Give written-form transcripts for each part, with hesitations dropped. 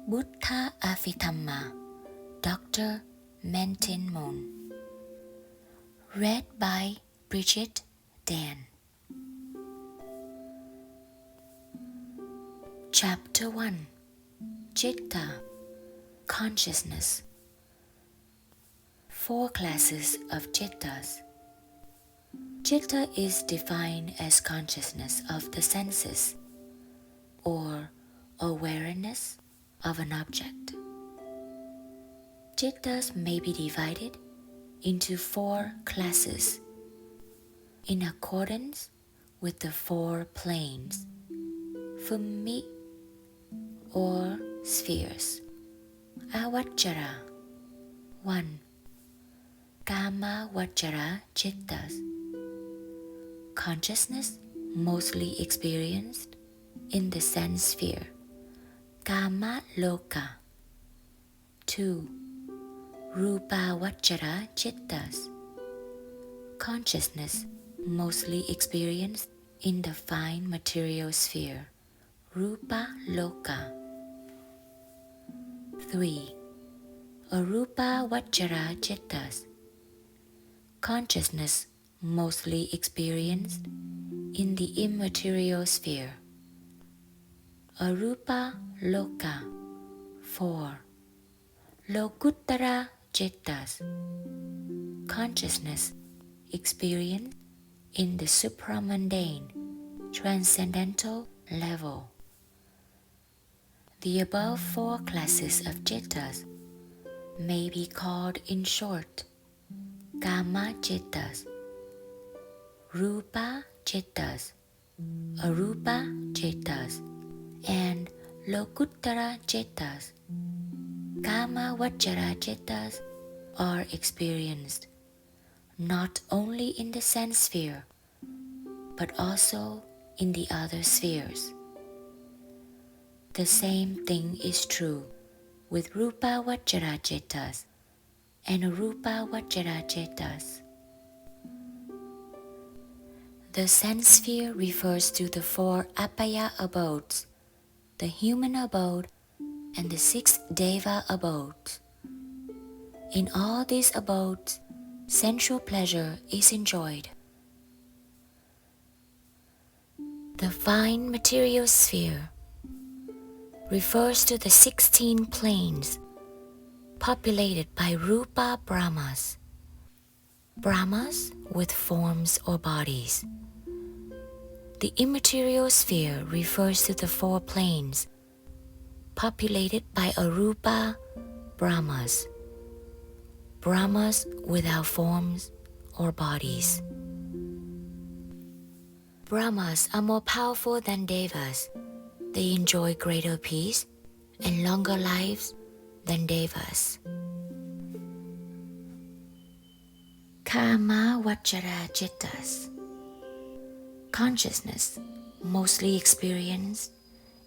Buddha Abhidhamma, Dr. Mehm. Read by Brigitte Dan. Chapter 1. Citta, Consciousness. 4 classes of Cittas. Citta is defined as consciousness of the senses, or awareness of an object. Cittas may be divided into 4 classes in accordance with the 4 planes, fumi, or spheres. Avachara. 1. Kama Vachara Cittas. Consciousness mostly experienced in the sense sphere, Kama Loka. 2. Rupa Vachara Cittas. Consciousness mostly experienced in the fine material sphere, Rupa Loka. 3. Arupa Vachara Cittas. Consciousness mostly experienced in the immaterial sphere, Arupa Loka. 4. Lokuttara Cittas. Consciousness experienced in the supramundane, transcendental level. The above 4 classes of Cittas may be called in short Kama Cittas, Rupa Cittas, Arupa Cittas, and Lokuttara Cittas. Kama Vachara Cittas are experienced not only in the sense sphere, but also in the other spheres. The same thing is true with Rupa Vachara Cittas and Arupa Vachara Cittas. The sense sphere refers to the 4 Apaya abodes, the human abode and the 6 Deva abodes. In all these abodes, sensual pleasure is enjoyed. The fine material sphere refers to the 16 planes populated by Rupa Brahmas, Brahmas with forms or bodies. The immaterial sphere refers to the 4 planes populated by Arupa Brahmas, Brahmas without forms or bodies. Brahmas are more powerful than Devas. They enjoy greater peace and longer lives than Devas. Kama Vachara Cittas. Consciousness mostly experienced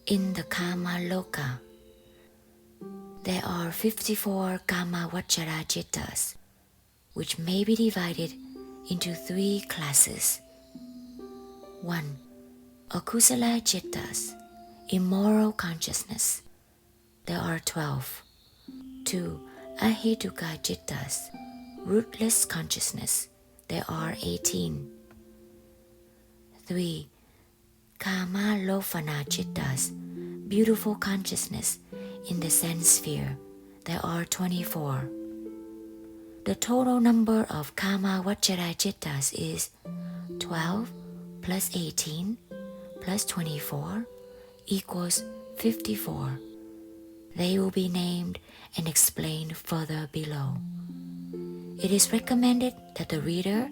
in the Kama Loka. There are 54 Kama Vachara Cittas, which may be divided into 3 classes. 1. Akusala Cittas, immoral consciousness. There are 12. 2. Ahetuka Cittas, rootless consciousness. There are 18. 3. Kama Lofana Cittas, beautiful consciousness in the sense sphere. There are 24. The total number of Kama Vachara Cittas is 12 plus 18 plus 24 equals 54. They will be named and explained further below. It is recommended that the reader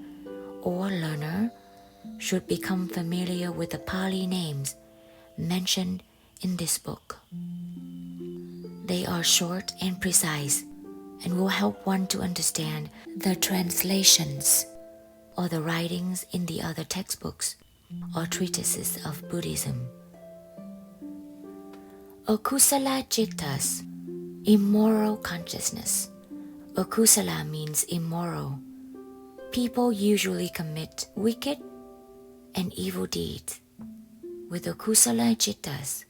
or learner should become familiar with the Pali names mentioned in this book. They are short and precise and will help one to understand the translations or the writings in the other textbooks or treatises of Buddhism. Akusala Cittas, immoral consciousness. Akusala means immoral. People usually commit wicked and evil deeds with akusala cittas.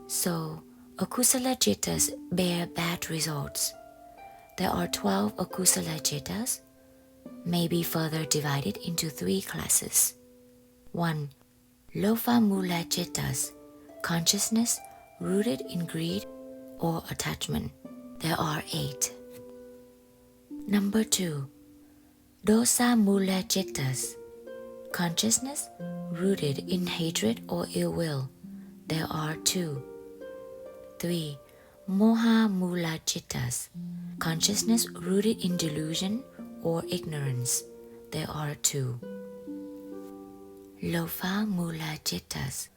So, Akusala jittas bear bad results. There are 12 akusala jittas, may be further divided into 3 classes. 1. Lofa mula jittas, consciousness rooted in greed or attachment. There are 8. Number 2. Dosa mula jittas, consciousness rooted in hatred or ill will. There are 2. 3. Moha mula jittas, consciousness rooted in delusion or ignorance. There are 2. Lofa mula jittas.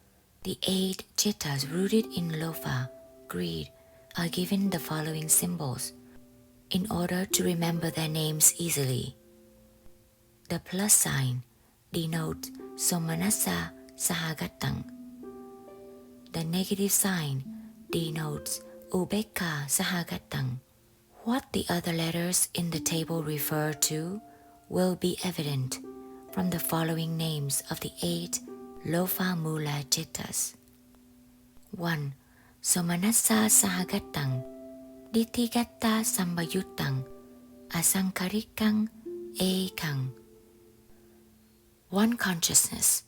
The 8 jittas rooted in lofa, greed, are given the following symbols in order to remember their names easily. The plus sign denotes somanassa sahagatang. The negative sign denotes ubekka sahagatang. What the other letters in the table refer to will be evident from the following names of the 8 lofa mula jittas. 1. Somanassa sahagatang, ditthigata sambayuttang, asankarikang ekang. 1 consciousness,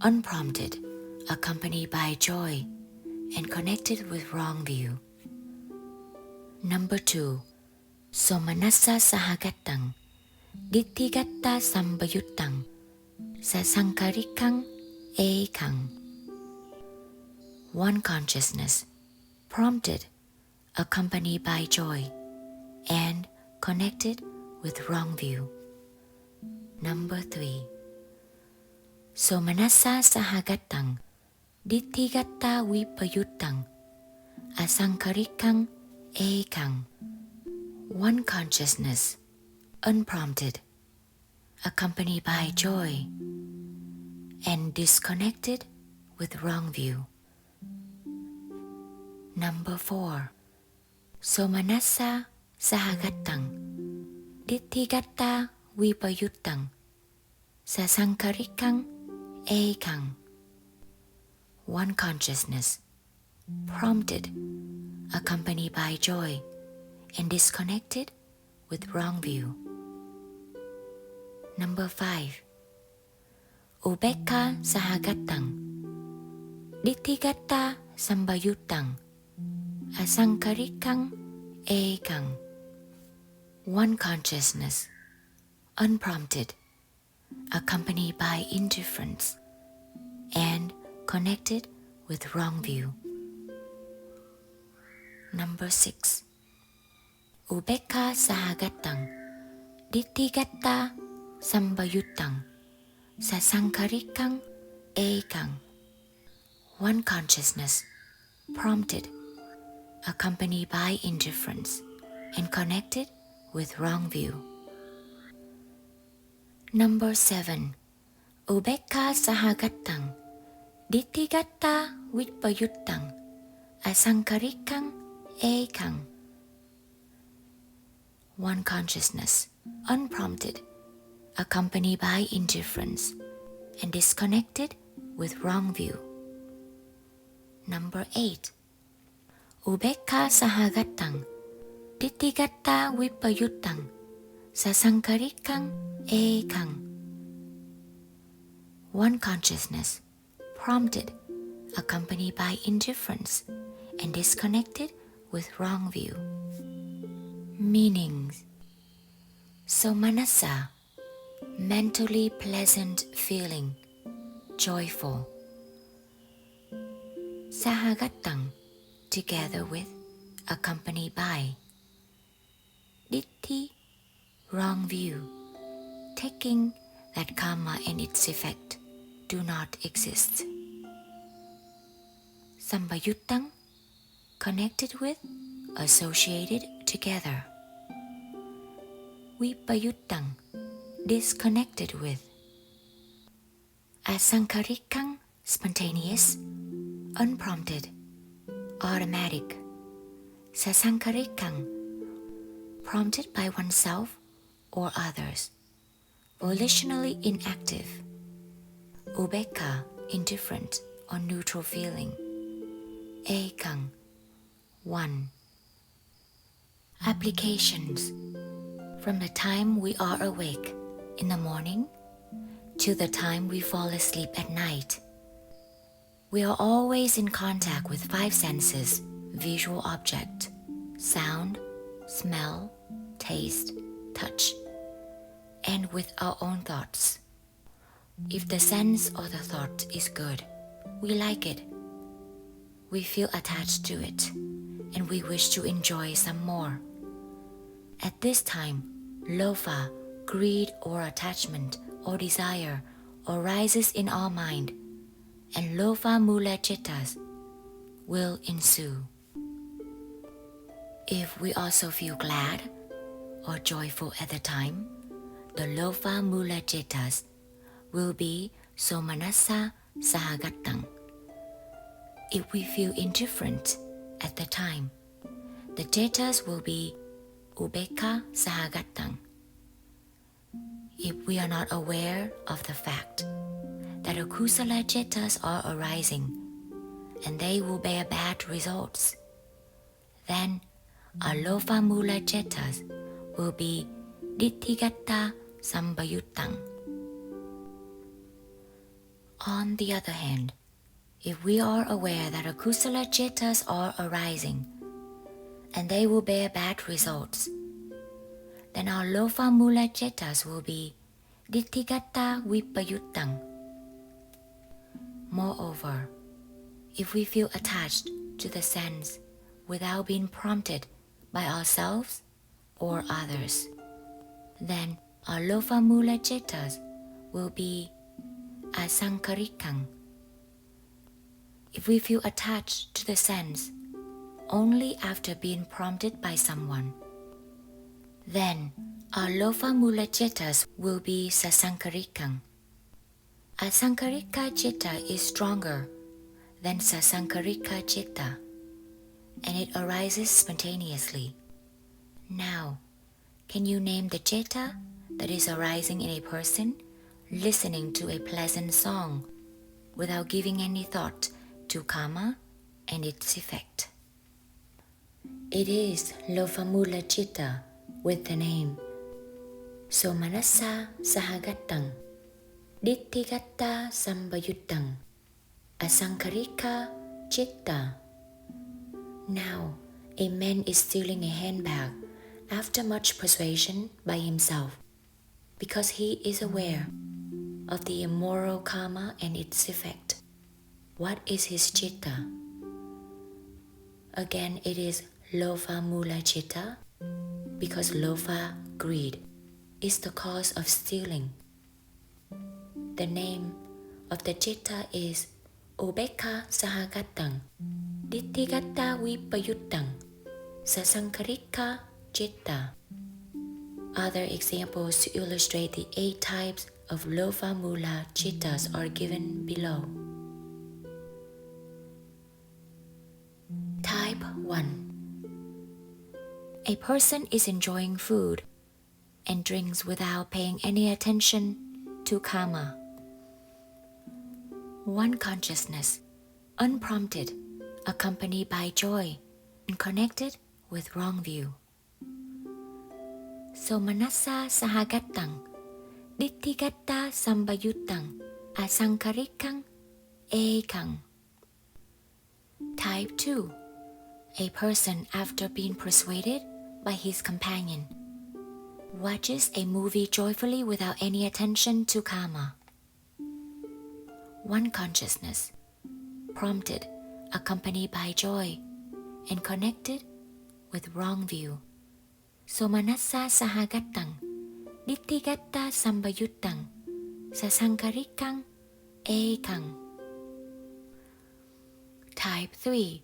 unprompted, accompanied by joy, and connected with wrong view. Number 2. Somanassa sahagatang, ditthigata sambayuttang, sasankarikang ekang. 1 consciousness, prompted, accompanied by joy, and connected with wrong view. Number 3. Somanassa sahagatang, ditthigata vipayuttang, asankarikang ekang. 1 consciousness, unprompted, accompanied by joy, and disconnected with wrong view. Number 4. Somanassa sahagatang, ditthigata vipayuttang, sasankarikang ekang. 1 consciousness, prompted, accompanied by joy, and disconnected with wrong view. Number 5. Ubekka sahagatang, ditthigata sambayuttang, asankarikang ekang. 1 consciousness, unprompted, accompanied by indifference, and connected with wrong view. Number 6. Ubekka sahagatang, ditthigata sambayuttang, sasankarikang ekang. 1 consciousness, prompted, accompanied by indifference, and connected with wrong view. Number 7. Ubekka sahagatang, ditthigata vipayuttang, asankarikang ekang. 1 consciousness, unprompted, accompanied by indifference, and disconnected with wrong view. Number 8. Ubekka sahagatang, ditthigata vipayuttang, sasankarikang ekang. 1 consciousness, prompted, accompanied by indifference, and disconnected with wrong view. Meanings. Somanassa, mentally pleasant feeling, joyful. Sahagatang, together with, accompanied by. Ditthi, wrong view, taking that karma and its effect do not exist. Sambayuttang, connected with, associated together. Vipayuttang, disconnected with. Asankarikang, spontaneous, unprompted, automatic. Sasankarikang, prompted by oneself or others, volitionally inactive. Ubekka, indifferent or neutral feeling. Ekang, 1. Applications. From the time we are awake in the morning to the time we fall asleep at night, we are always in contact with 5 senses: visual object, sound, smell, taste, touch, and with our own thoughts. If the sense or the thought is good, we like it. We feel attached to it, and we wish to enjoy some more. At this time, lopha, greed or attachment or desire arises in our mind, and lopha mula cittas will ensue. If we also feel glad or joyful at the time, the lopha mula cittas will be somanassa sahagattang. If we feel indifferent at the time, the cittas will be ubekha sahagattang. If we are not aware of the fact that akusala cittas are arising and they will bear bad results, then our lopha mula cittas will be ditthhigatta sambayuttang. On the other hand, if we are aware that akusala cittas are arising and they will bear bad results, then our lopha mula cittas will be ditthhigatta vipayuttang. Moreover, if we feel attached to the sense without being prompted by ourselves or others, then our lopha mula cittas will be asankarikang. If we feel attached to the sense only after being prompted by someone, then our lopha mula cittas will be sasankarikang. Asankarika citta is stronger than sasankarika citta, and it arises spontaneously. Now, can you name the citta that is arising in a person listening to a pleasant song without giving any thought to karma and its effect? It is lopha mula citta with the name somanassa sahagattang, ditthhigatta sambayuttang, asankarika citta. Now, a man is stealing a handbag after much persuasion by himself, because he is aware of the immoral karma and its effect. What is his citta? Again, it is lopha mula citta, because lopha, greed, is the cause of stealing. The name of the citta is ubekha sahagattang, ditthhigatta vipayuttang, sasankarika citta. Other examples to illustrate the 8 types of lopha mula cittas are given below. Type 1. A person is enjoying food and drinks without paying any attention to karma. One consciousness, unprompted, accompanied by joy and connected with wrong view. Somanassa sahagattang, ditthhigatta sambayuttang, asankarikang ekang. Type 2. A person, after being persuaded by his companion, watches a movie joyfully without any attention to karma. One consciousness, prompted, accompanied by joy, and connected with wrong view. Somanassa sahagattang, ditthhigatta sambayuttang, sasankarikang ekang. Type 3.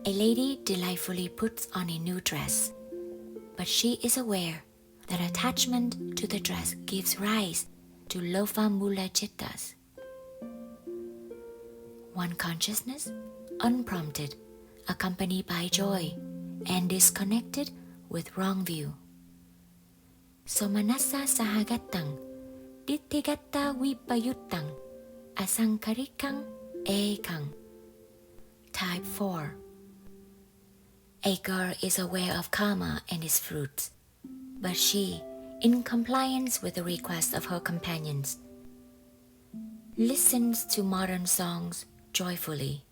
A lady delightfully puts on a new dress, but she is aware that attachment to the dress gives rise to lopha mula cittas. One consciousness, unprompted, accompanied by joy, and disconnected with wrong view. Somanassa sahagattang, ditthhigatta vipayuttang, asankarikang ekang. Type 4. A girl is aware of karma and its fruits, but she, in compliance with the request of her companions, listens to modern songs joyfully.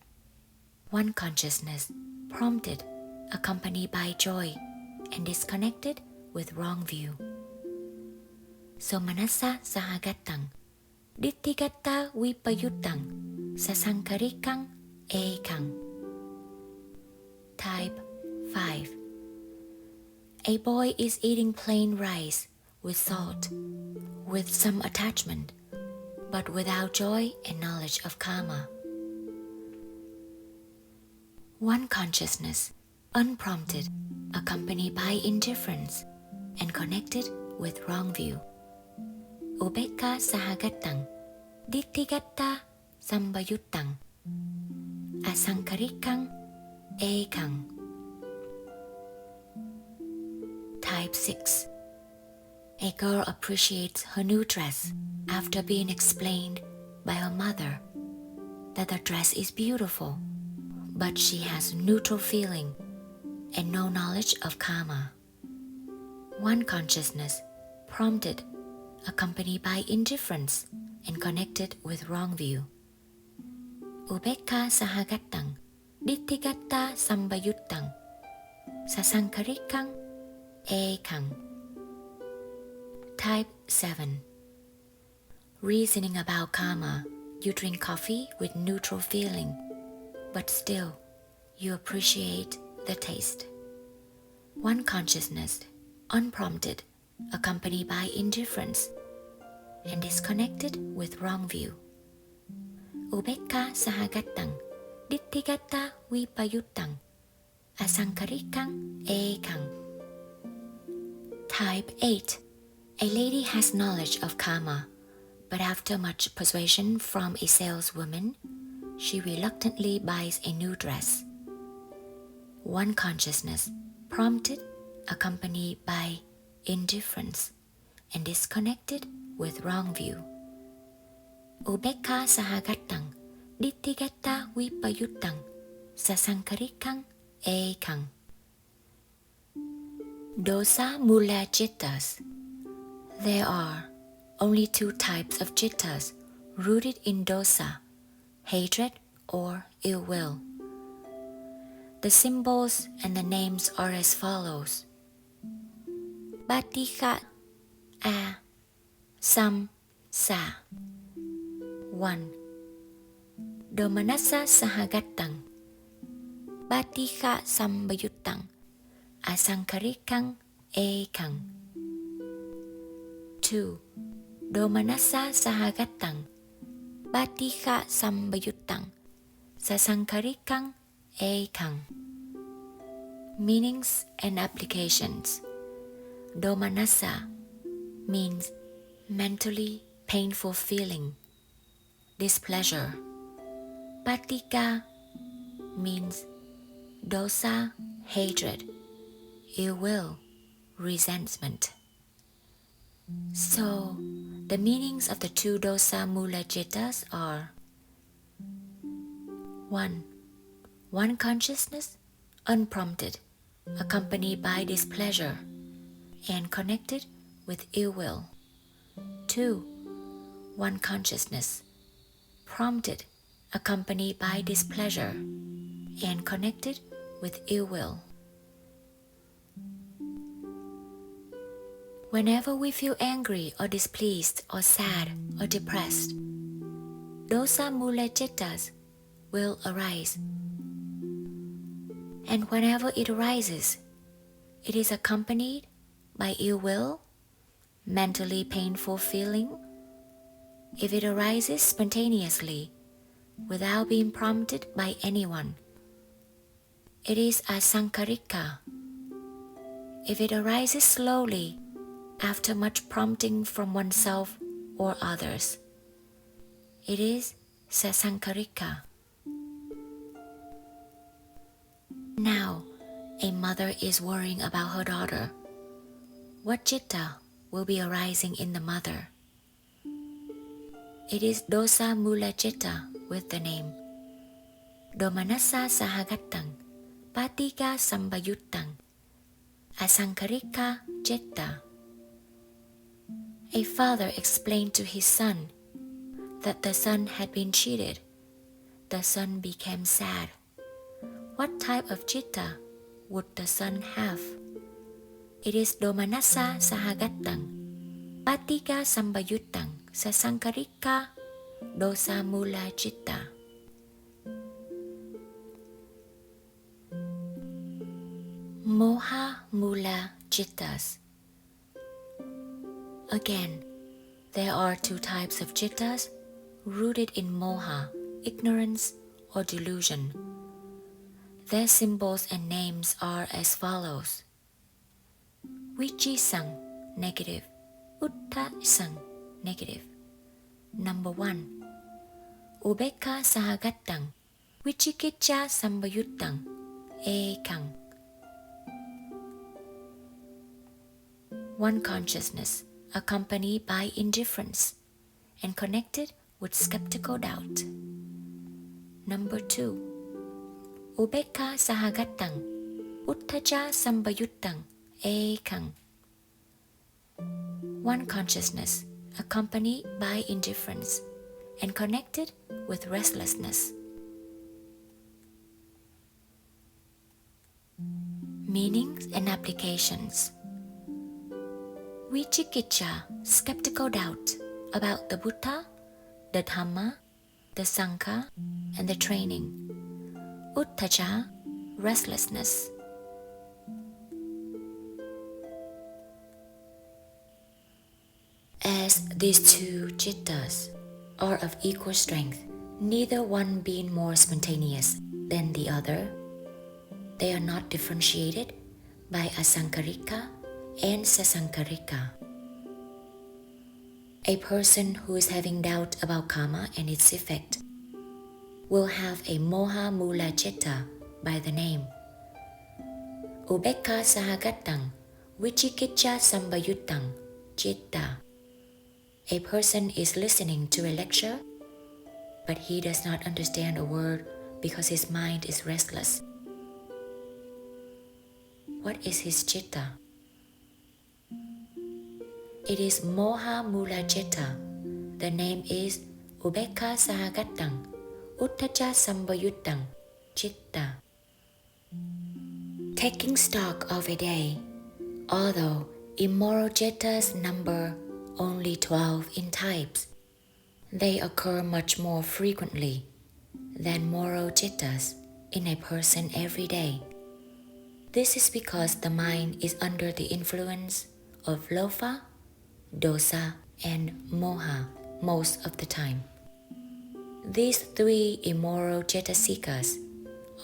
One consciousness, prompted, accompanied by joy, and disconnected with wrong view. So manasa sahagatang, ditthigata vipayutang, sasankarikang ekang. Type 5. A boy is eating plain rice with salt, with some attachment, but without joy and knowledge of karma. One consciousness, unprompted, accompanied by indifference, and connected with wrong view. Ubekka sahagatang, ditthigata sambayutang, asankarikang ekang. Type 6. A girl appreciates her new dress after being explained by her mother that the dress is beautiful, but she has neutral feeling and no knowledge of karma. One consciousness, prompted, accompanied by indifference, and connected with wrong view. Ubekka sahagatang, ditthigata sambayutang, sasankarikang ekang. Type 7. Reasoning about karma, you drink coffee with neutral feeling, but still you appreciate the taste. One consciousness, unprompted, accompanied by indifference, and disconnected with wrong view. Ubekka sahagatang, ditthigata vipayutang, asankarikang ekang. Type 8. A lady has knowledge of karma, but after much persuasion from a saleswoman, she reluctantly buys a new dress. One consciousness, prompted, accompanied by indifference, and disconnected with wrong view. Ubekka sahagatang, ditthigata vipayutang, sasankarikang ekang. Dosa mula jittas. There are only two types of jittas rooted in dosa, hatred or ill will. The symbols and the names are as follows. Batika a sam sa. 1. Domanasa sahagatang, batika sambayutang, asankarikang ekang. 2. Domanasa sahagatang, batika sambayutang, sasankarikang ekang. Meanings and applications. Domanasa means mentally painful feeling, displeasure. Patika means dosa, hatred, ill will, resentment. So, the meanings of the two dosa mula jittas are 1. One consciousness, unprompted, accompanied by displeasure, and connected with ill will. 2. One consciousness, prompted, accompanied by displeasure, and connected with ill will. Whenever we feel angry or displeased or sad or depressed, dosa mula jittas will arise. And whenever it arises, it is accompanied by ill will, mentally painful feeling. If it arises spontaneously, without being prompted by anyone, it is asankarika. If it arises slowly, after much prompting from oneself or others, it is sasankarika. Now, a mother is worrying about her daughter. What citta will be arising in the mother? It is dosa mula citta with the name Domanasa sahagatang, Patika Sambayuttang, Asankarika Jetta. A father explained to his son that the son had been cheated. The son became sad. What type of citta would the son have? It is domanassa sahagattang, patika sambayuttang, sasankarika dosa mula citta. Moha mula cittas. Again, there are two types of cittas rooted in moha, ignorance or delusion. Their symbols and names are as follows. Vichisang, negative. Uttasang, negative. Number 1. Ubekka sahagattang, vichikicca sambayuttang, ekang. One consciousness, accompanied by indifference and connected with skeptical doubt. Number 2. Ubekka sahagattang, uttaja sambayuttang, ekang. One consciousness, accompanied by indifference and connected with restlessness. Meanings and applications. Vicikicca, skeptical doubt about the Buddha, the Dhamma, the Sangha, and the training. Uttaja, restlessness. As these two cittas are of equal strength, neither one being more spontaneous than the other, they are not differentiated by asankarika and sasankarika. A person who is having doubt about karma and its effect will have a moha mula citta by the name. Ubekka sahagattang, vicikicca sambayuttang, citta. A person is listening to a lecture, but he does not understand a word because his mind is restless. What is his citta? It is moha mula citta. The name is ubekka sahagattang, uttaja sambayuttang, citta. Taking stock of a day, although immoral cittas number only 12 in types, they occur much more frequently than moral cittas in a person every day. This is because the mind is under the influence of lofa, dosa, and moha most of the time. These three immoral cetasikas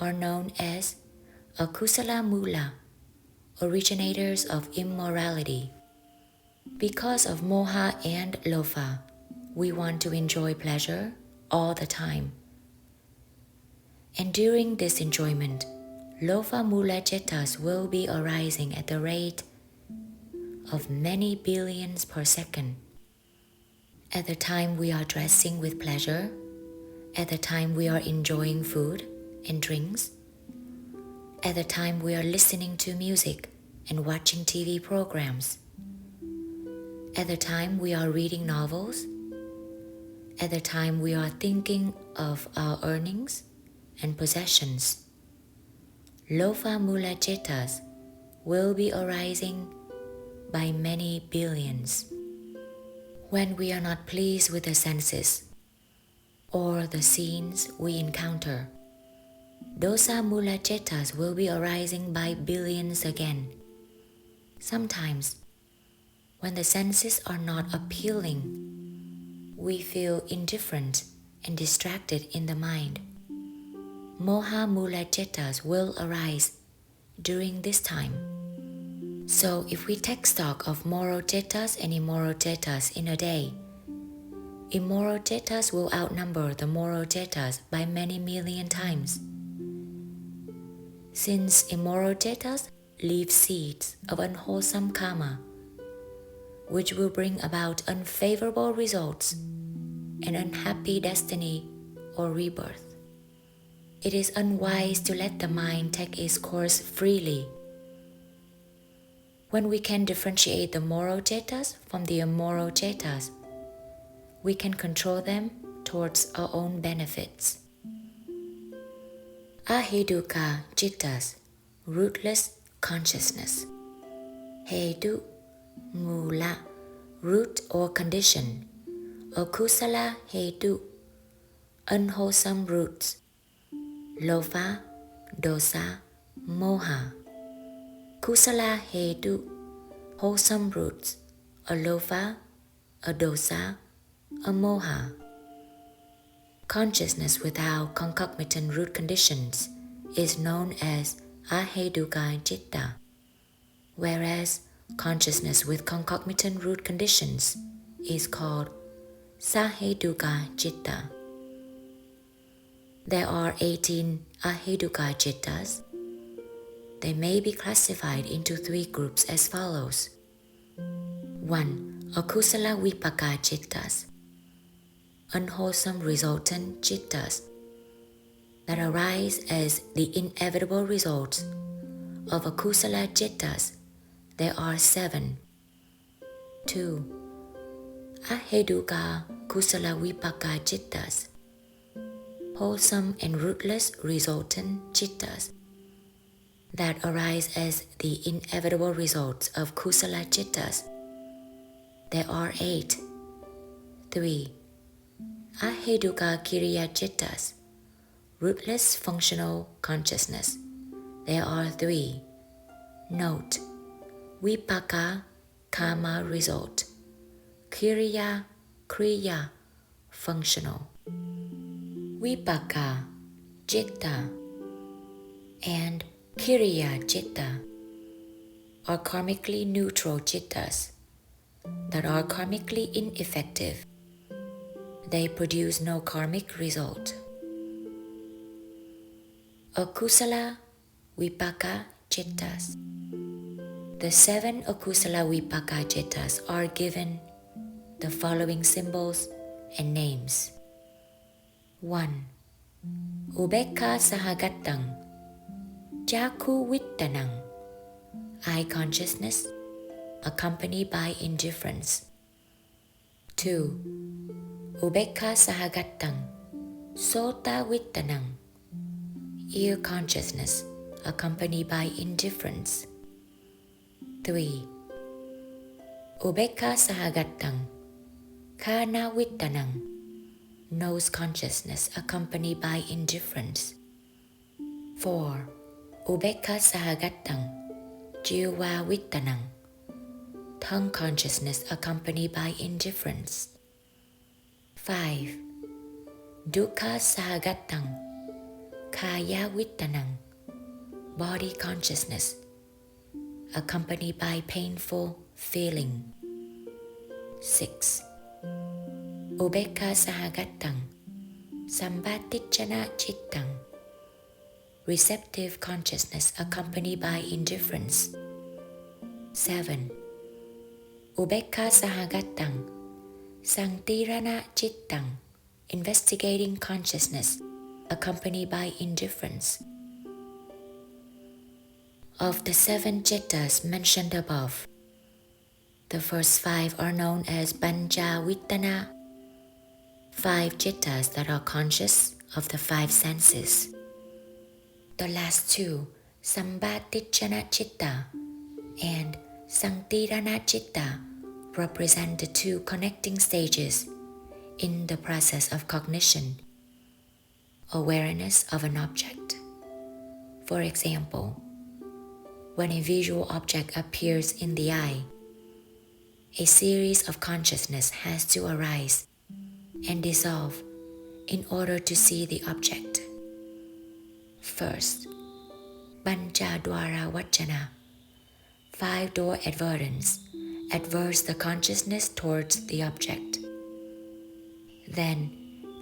are known as akusala mula, originators of immorality. Because of moha and lofa, we want to enjoy pleasure all the time. And during this enjoyment, lofa mula cittas will be arising at the rate of many billions per second. At the time we are dressing with pleasure, at the time we are enjoying food and drinks, at the time we are listening to music and watching TV programs, at the time we are reading novels, at the time we are thinking of our earnings and possessions, lofa mula cittas will be arising by many billions. When we are not pleased with the senses or the scenes we encounter, dosa mula cittas will be arising by billions again. Sometimes, when the senses are not appealing, we feel indifferent and distracted in the mind. Moha mula cittas will arise during this time. So if we take stock of moral cittas and immoral cittas in a day, immoral cittas will outnumber the moral cittas by many million times. Since immoral cittas leave seeds of unwholesome karma, which will bring about unfavorable results and unhappy destiny or rebirth. it is unwise to let the mind take its course freely. When we can differentiate the moral jettas from the immoral jettas, we can control them towards our own benefits. Aheduka jittas, rootless consciousness. Hedu, mula, root or condition. Akusala hedu, unwholesome roots. Lova, dosa, moha. Kusala hedu, wholesome roots. Alova, a dosa, a moha. Consciousness without concomitant root conditions is known as aheduka citta, whereas consciousness with concomitant root conditions is called saheduka citta. There are 18 aheduka cittas. They may be classified into 3 groups as follows. 1. Akusala vipaka cittas, unwholesome resultant cittas that arise as the inevitable results of akusala cittas. There are 7. 2. Aheduka kusala vipaka cittas, wholesome and rootless resultant cittas that arise as the inevitable results of kusala cittas. There are 8. 3. Aheduka kiriya cittas, rootless functional consciousness. There are 3. Note: vipaka, karma result. Kiriya, kriya, functional. Vipaka, citta, and kiriya citta are karmically neutral cittas that are karmically ineffective. They produce no karmic result. Akusala vipaka cittas. The 7 akusala vipaka cittas are given the following symbols and names. 1. Ubekka sahagatang, jaku vittanang, eye consciousness accompanied by indifference. 2. Ubekka sahagatang, sota vittanang, ear consciousness accompanied by indifference. 3. Ubekka sahagatang, kana vittanang, nose consciousness accompanied by indifference. 4. Ubekka sahagatang, jiva vittanang, tongue consciousness accompanied by indifference. 5. Dukkha sahagatang, kaya vittanang, body consciousness accompanied by painful feeling. 6. Ubekka sahagatang, sambatichana cittang, receptive consciousness accompanied by indifference. 7. Ubekka sahagatang, sanktirana cittang, investigating consciousness accompanied by indifference. Of the 7 cittas mentioned above, the first 5 are known as pancha vittana, 5 cittas that are conscious of the 5 senses. The last 2, sambatichana citta and sanktirana citta, represent the 2 connecting stages in the process of cognition, awareness of an object. For example, when a visual object appears in the eye, a series of consciousness has to arise and dissolve in order to see the object. First, pancha dwara vachana, 5-door advertence, adverts the consciousness towards the object. Then,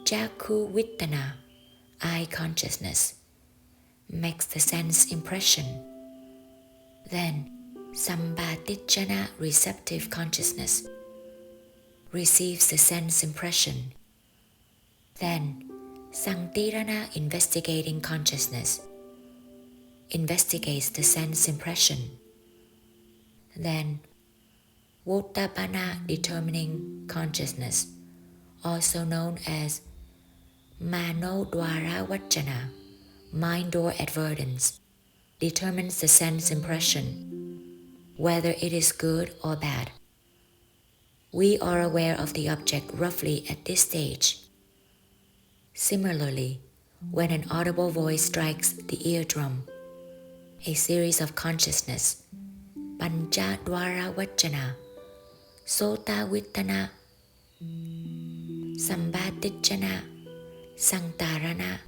jaku vittana, eye consciousness, makes the sense impression. Then, sambatichana, receptive consciousness, receives the sense impression. Then, Sanktirana investigating consciousness investigates the sense impression. Then Vottapana determining consciousness, also known as Mano Dwara Vachana, mind door advertence, determines the sense impression, whether it is good or bad. We are aware of the object roughly at this stage. Similarly, when an audible voice strikes the eardrum, a series of consciousness, Pancha Dwara Vachana, Sota Vittana, Sambhatijana, Sanktarana,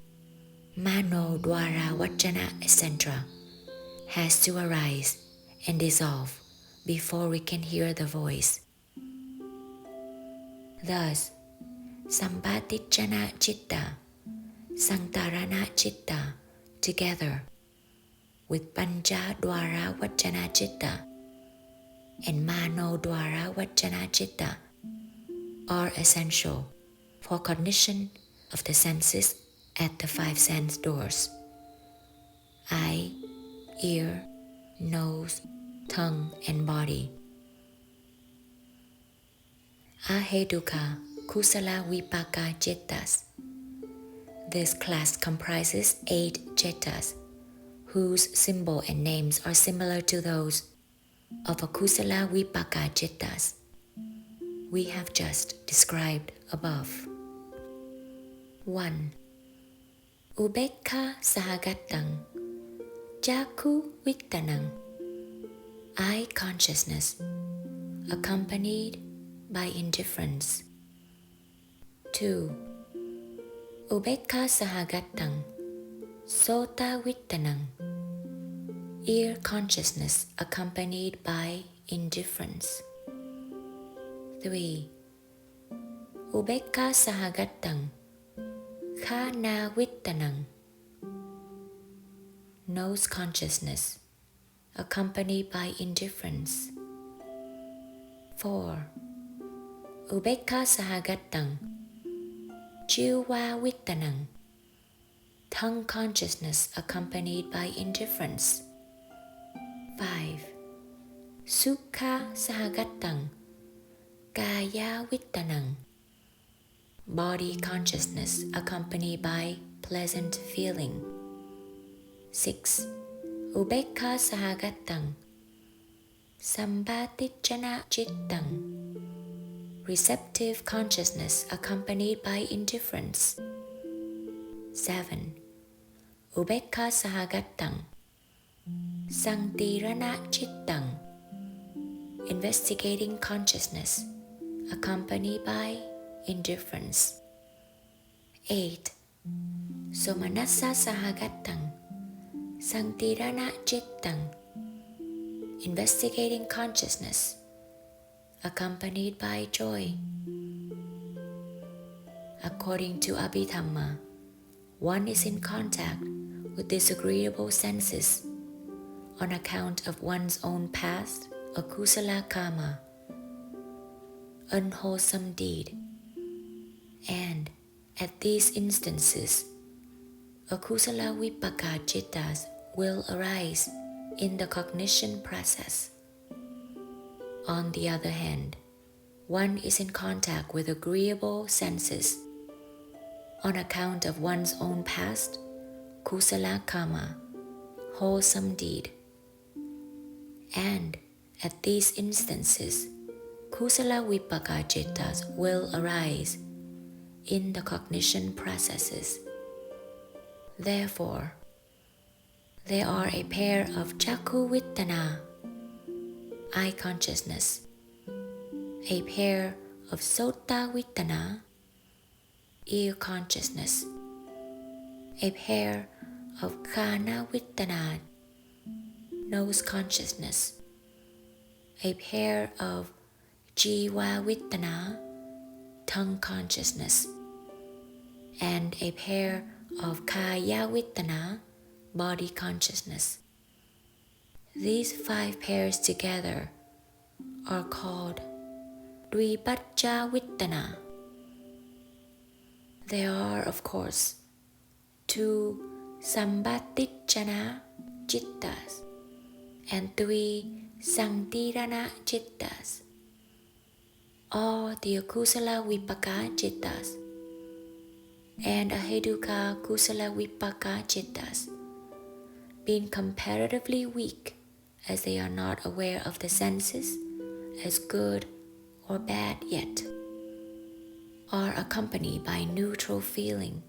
Mano Dwara Vachana, etc., has to arise and dissolve before we can hear the voice. Thus, Sambhatijana Chitta, Sanktarana Chitta together with Pancha Dwara Vachana Chitta and Mano Dwara Vachana Chitta are essential for cognition of the senses at the five sense doors: eye, ear, nose, tongue, and body. Aheduka Kusala Vipaka Cittas. This class comprises 8 cittas, whose symbol and names are similar to those of a Kusala Vipaka Cittas we have just described above. 1. Ubekha Sahagatang Jaku Vittanang, eye consciousness, accompanied by indifference. 2. Ubekha Sahagatang Sota Vittanang, ear consciousness accompanied by indifference. 3. Ubekha Sahagatang Khana Vittanang, nose consciousness accompanied by indifference. 4. Ubekha Sahagatang Jiva Vittanang, tongue consciousness accompanied by indifference. 5. Sukha Sahagatang Kaya Vittanang, body consciousness accompanied by pleasant feeling. 6. Ubekha Sahagatang Sambhatijana Chittang, receptive consciousness accompanied by indifference. 7. Ubekha Sahagatang Sanktirana Chittang, investigating consciousness accompanied by indifference. 8. Somanassa Sahagatang Sanktirana Chittang, investigating consciousness accompanied by joy. According to Abhidhamma, one is in contact with disagreeable senses on account of one's own past akusala karma, unwholesome deed, and at these instances, akusala vipaka cittas will arise in the cognition process. On the other hand, one is in contact with agreeable senses on account of one's own past kusala karma, wholesome deed, and at these instances, kusala vipaka cittas will arise in the cognition processes. Therefore, there are a pair of Chakku Vittana, eye consciousness, a pair of Sota Vittana, ear consciousness, a pair of Khana Vittana, nose consciousness, a pair of Jiva Vittana, tongue consciousness, and a pair of Kaya Vittana, body consciousness. These 5 pairs together are called Dvipaccha Vittana. There are, of course, 2 Sambhatichana Chittas, and 3 Sanktirana Chittas, or the Akusala Vipaka Chittas, and Aheduka Kusala Vipaka Chittas, being comparatively weak as they are not aware of the senses as good or bad yet, are accompanied by neutral feeling.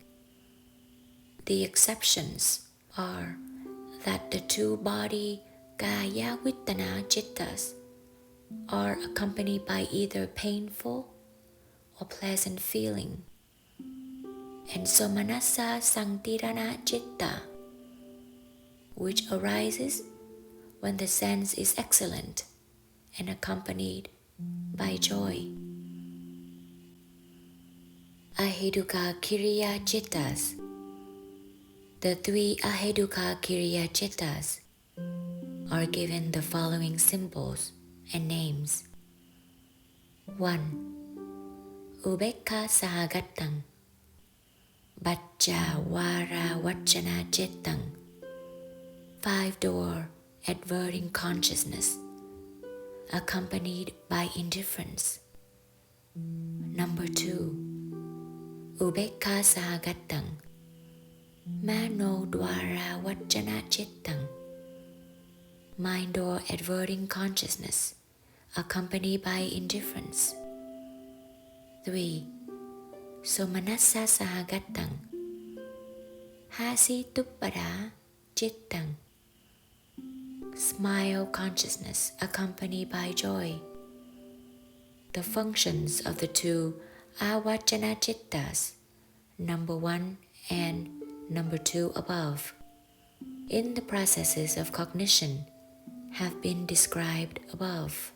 The exceptions are that the 2 body Kaya Vittana Chittas are accompanied by either painful or pleasant feeling, and Somanassa Sanktirana Chitta, which arises when the sense is excellent and accompanied by joy. Aheduka Kiriya Chittas. The 3 Aheduka Kiriya Chittas are given the following symbols and names. 1. Ubekka Sahagattang, Bacca Vara Vachana Chittang, 5-door adverting consciousness, accompanied by indifference. Number 2. Ubekka Sahagattang, Mano Dwara Vachana Chittang, mind or adverting consciousness, accompanied by indifference. 3. Somanassa Sahagattang, Hasi Tuppada Chittang, smile consciousness accompanied by joy. The functions of the 2 Avachana Chittas, number 1 and number 2 above, in the processes of cognition have been described above.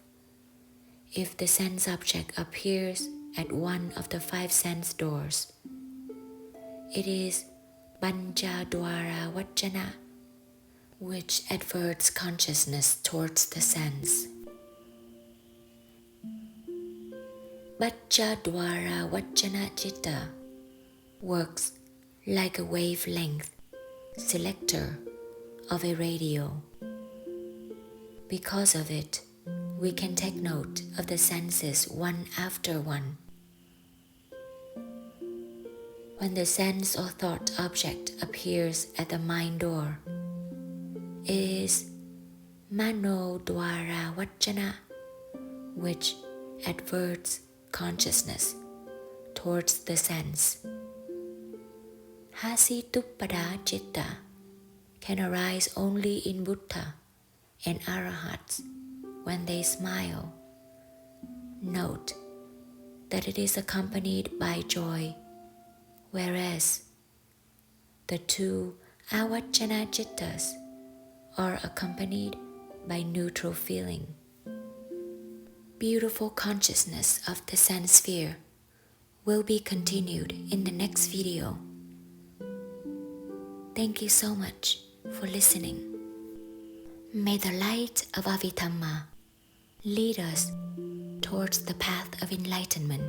If the sense object appears at one of the 5 sense doors, it is Panchadwara Vachana, which adverts consciousness towards the sense. Panchadwara Vachana Chitta works like a wavelength selector of a radio. Because of it, we can take note of the senses one after one. When the sense or thought object appears at the mind door, it is Mano Dwara Vachana, which adverts consciousness towards the sense. Hasi Tuppada Chitta can arise only in Buddha and Arahats when they smile. Note that it is accompanied by joy, whereas the 2 Avachana Chittas are accompanied by neutral feeling. Beautiful consciousness of the sense sphere will be continued in the next video. Thank you so much for listening. May the light of Abhidhamma lead us towards the path of enlightenment.